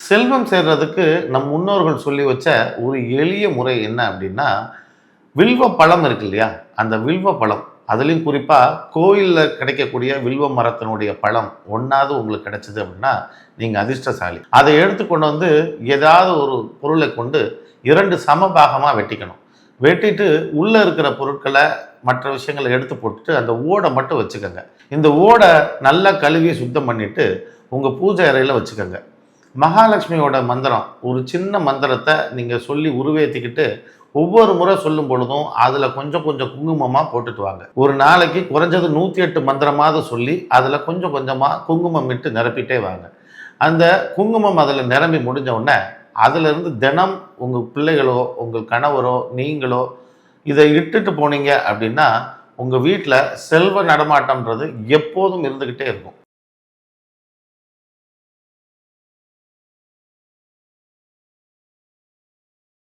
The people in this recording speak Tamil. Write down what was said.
செல்வம் சேர்றதுக்கு நம் முன்னோர்கள் சொல்லி வச்ச ஒரு எளிய முறை என்ன அப்படின்னா, வில்வ பழம் இருக்கு இல்லையா? அந்த வில்வ பழம், அதுலயும் குறிப்பா கோயில்ல கிடைக்கக்கூடிய வில்வ மரத்தினுடைய பழம் ஒண்ணாவது உங்களுக்கு கிடைச்சது அப்படின்னா, நீங்க அதிர்ஷ்டசாலி. அதை எடுத்து கொண்டு வந்து ஏதாவது ஒரு பொருளை கொண்டு 2 சம பாகமா வெட்டிக்கணும். வெட்டிட்டு உள்ள இருக்கிற பொருட்கள, மற்ற விஷயங்கள எடுத்து போட்டுட்டு அந்த ஓட மட்டும் வச்சுக்கங்க. இந்த ஓட நல்லா கழுவி சுத்தம் பண்ணிட்டு, உங்க பூஜை அறையில வச்சுக்கங்க. மகாலட்சுமியோட மந்திரம் ஒரு சின்ன மந்திரத்தை நீங்கள் சொல்லி உருவேற்றிக்கிட்டு ஒவ்வொரு முறை சொல்லும் பொழுதும் அதில் கொஞ்சம் கொஞ்சம் குங்குமமாக போட்டுட்டு வாங்க. ஒரு நாளைக்கு குறைஞ்சது 108 மந்திரமாவது சொல்லி அதில் கொஞ்சம் கொஞ்சமாக குங்குமம் இட்டு நிரப்பிட்டே வாங்க. அந்த குங்குமம் அதில் நிரம்பி முடிஞ்ச உடனே அதிலிருந்து தினம் உங்கள் பிள்ளைகளோ உங்கள் கணவரோ நீங்களோ இதை இட்டுட்டு போனீங்க அப்படின்னா உங்கள் வீட்டில் செல்வ நடமாட்டம்ன்றது எப்போதும் இருந்துக்கிட்டே இருக்கும்.